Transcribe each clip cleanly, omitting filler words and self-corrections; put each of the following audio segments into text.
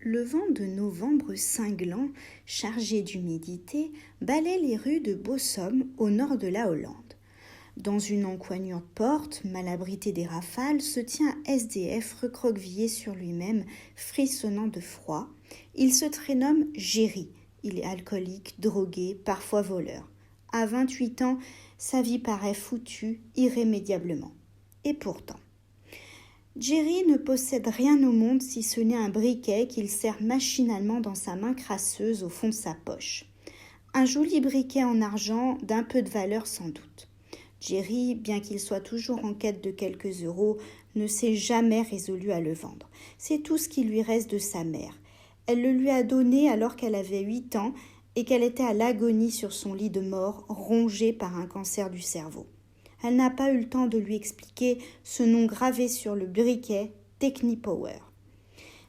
Le vent de novembre cinglant, chargé d'humidité, balaie les rues de Bossum au nord de la Hollande. Dans une encoignure porte, mal abritée des rafales, se tient un SDF recroquevillé sur lui-même, frissonnant de froid. Il se prénomme Jerry. Il est alcoolique, drogué, parfois voleur. À 28 ans, sa vie paraît foutue irrémédiablement. Et pourtant, Jerry ne possède rien au monde si ce n'est un briquet qu'il serre machinalement dans sa main crasseuse au fond de sa poche. Un joli briquet en argent d'un peu de valeur sans doute. Jerry, bien qu'il soit toujours en quête de quelques euros, ne s'est jamais résolu à le vendre. C'est tout ce qui lui reste de sa mère. Elle le lui a donné alors qu'elle avait 8 ans et qu'elle était à l'agonie sur son lit de mort, rongée par un cancer du cerveau. Elle n'a pas eu le temps de lui expliquer ce nom gravé sur le briquet, Technipower.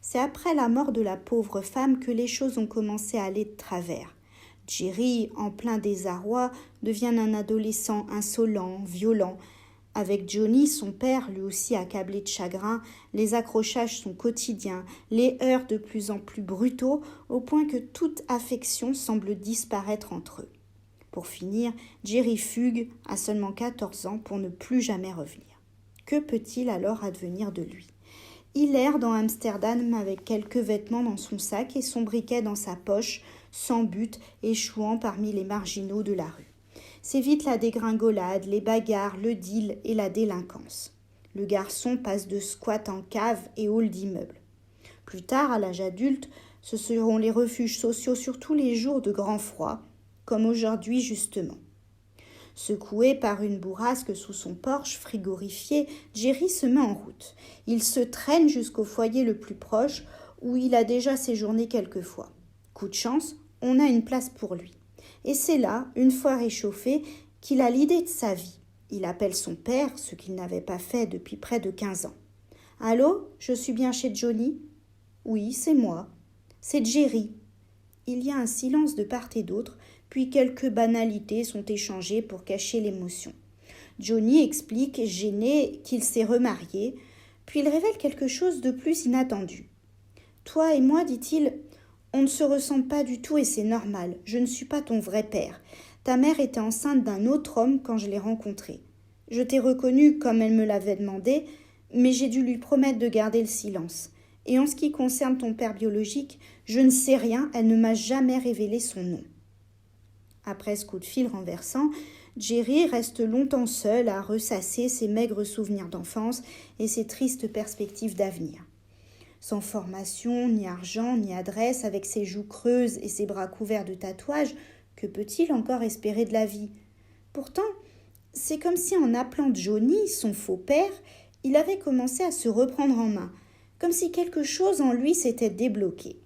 C'est après la mort de la pauvre femme que les choses ont commencé à aller de travers. Jerry, en plein désarroi, devient un adolescent insolent, violent. Avec Johnny, son père, lui aussi accablé de chagrin, les accrochages sont quotidiens, les heurts de plus en plus brutaux, au point que toute affection semble disparaître entre eux. Pour finir, Jerry fugue à seulement 14 ans pour ne plus jamais revenir. Que peut-il alors advenir de lui ? Il erre dans Amsterdam avec quelques vêtements dans son sac et son briquet dans sa poche, sans but, échouant parmi les marginaux de la rue. C'est vite la dégringolade, les bagarres, le deal et la délinquance. Le garçon passe de squat en cave et hall d'immeuble. Plus tard, à l'âge adulte, ce seront les refuges sociaux sur tous les jours de grand froid, comme aujourd'hui justement. Secoué par une bourrasque sous son porche frigorifié, Jerry se met en route. Il se traîne jusqu'au foyer le plus proche, où il a déjà séjourné quelquefois. Coup de chance, on a une place pour lui. Et c'est là, une fois réchauffé, qu'il a l'idée de sa vie. Il appelle son père, ce qu'il n'avait pas fait depuis près de 15 ans. « Allô, je suis bien chez Johnny ?»« Oui, c'est moi. »« C'est Jerry. » Il y a un silence de part et d'autre, puis quelques banalités sont échangées pour cacher l'émotion. Johnny explique, gêné, qu'il s'est remarié, puis il révèle quelque chose de plus inattendu. « Toi et moi, dit-il, on ne se ressemble pas du tout et c'est normal, je ne suis pas ton vrai père. Ta mère était enceinte d'un autre homme quand je l'ai rencontré. Je t'ai reconnu comme elle me l'avait demandé, mais j'ai dû lui promettre de garder le silence. Et en ce qui concerne ton père biologique, je ne sais rien, elle ne m'a jamais révélé son nom. » Après ce coup de fil renversant, Jerry reste longtemps seul à ressasser ses maigres souvenirs d'enfance et ses tristes perspectives d'avenir. Sans formation, ni argent, ni adresse, avec ses joues creuses et ses bras couverts de tatouages, que peut-il encore espérer de la vie ? Pourtant, c'est comme si en appelant Johnny, son faux père, il avait commencé à se reprendre en main, comme si quelque chose en lui s'était débloqué.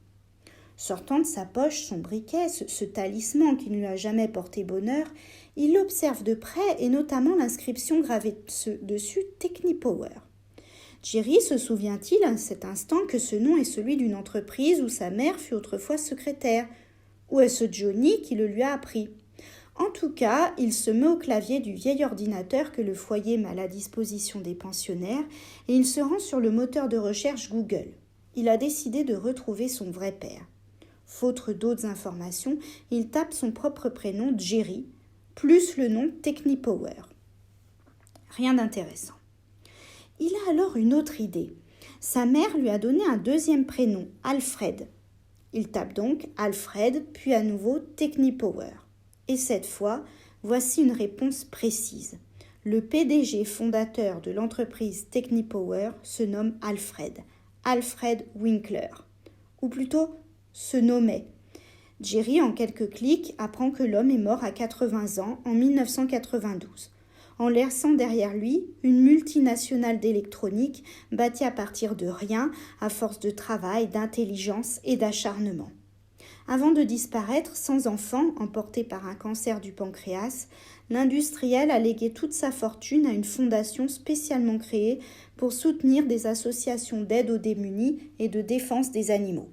Sortant de sa poche son briquet, ce talisman qui ne lui a jamais porté bonheur, il l'observe de près et notamment l'inscription gravée dessus « Technipower ». Jerry se souvient-il à cet instant que ce nom est celui d'une entreprise où sa mère fut autrefois secrétaire ? Ou est-ce Johnny qui le lui a appris ? En tout cas, il se met au clavier du vieil ordinateur que le foyer met à la disposition des pensionnaires et il se rend sur le moteur de recherche Google. Il a décidé de retrouver son vrai père. Faute d'autres informations, il tape son propre prénom Jerry, plus le nom Technipower. Rien d'intéressant. Il a alors une autre idée. Sa mère lui a donné un deuxième prénom, Alfred. Il tape donc Alfred, puis à nouveau Technipower. Et cette fois, voici une réponse précise. Le PDG fondateur de l'entreprise Technipower se nomme Alfred Winkler. Ou plutôt, se nommait. Jerry, en quelques clics, apprend que l'homme est mort à 80 ans en 1992. En laissant derrière lui une multinationale d'électronique bâtie à partir de rien, à force de travail, d'intelligence et d'acharnement. Avant de disparaître sans enfant, emporté par un cancer du pancréas, l'industriel a légué toute sa fortune à une fondation spécialement créée pour soutenir des associations d'aide aux démunis et de défense des animaux.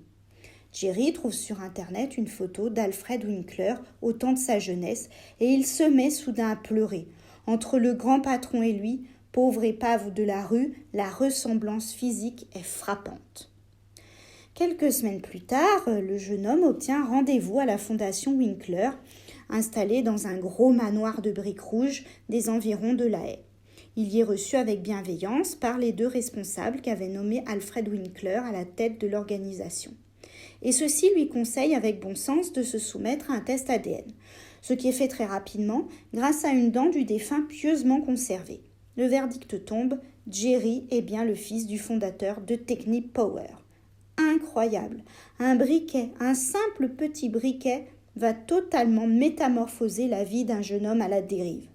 Jerry trouve sur Internet une photo d'Alfred Winkler au temps de sa jeunesse et il se met soudain à pleurer. Entre le grand patron et lui, pauvre épave de la rue, la ressemblance physique est frappante. Quelques semaines plus tard, le jeune homme obtient rendez-vous à la fondation Winkler, installée dans un gros manoir de briques rouges des environs de La Haye. Il y est reçu avec bienveillance par les 2 responsables qu'avait nommés Alfred Winkler à la tête de l'organisation. Et ceux-ci lui conseillent avec bon sens de se soumettre à un test ADN, ce qui est fait très rapidement grâce à une dent du défunt pieusement conservée. Le verdict tombe, Jerry est bien le fils du fondateur de Technip Power. Incroyable, un briquet, un simple petit briquet va totalement métamorphoser la vie d'un jeune homme à la dérive.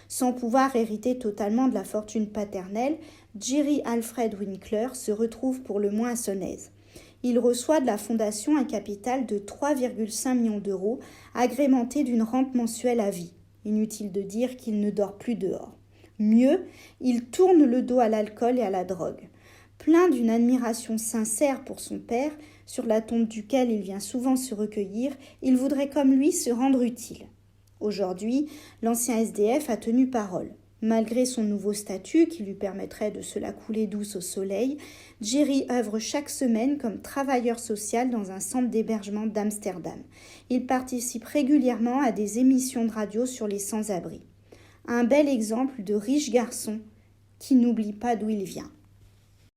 Sans pouvoir hériter totalement de la fortune paternelle, Jerry Alfred Winkler se retrouve pour le moins à son aise. Il reçoit de la fondation un capital de 3,5 millions d'euros, agrémenté d'une rente mensuelle à vie. Inutile de dire qu'il ne dort plus dehors. Mieux, il tourne le dos à l'alcool et à la drogue. Plein d'une admiration sincère pour son père, sur la tombe duquel il vient souvent se recueillir, il voudrait comme lui se rendre utile. Aujourd'hui, l'ancien SDF a tenu parole. Malgré son nouveau statut qui lui permettrait de se la couler douce au soleil, Jerry œuvre chaque semaine comme travailleur social dans un centre d'hébergement d'Amsterdam. Il participe régulièrement à des émissions de radio sur les sans-abri. Un bel exemple de riche garçon qui n'oublie pas d'où il vient.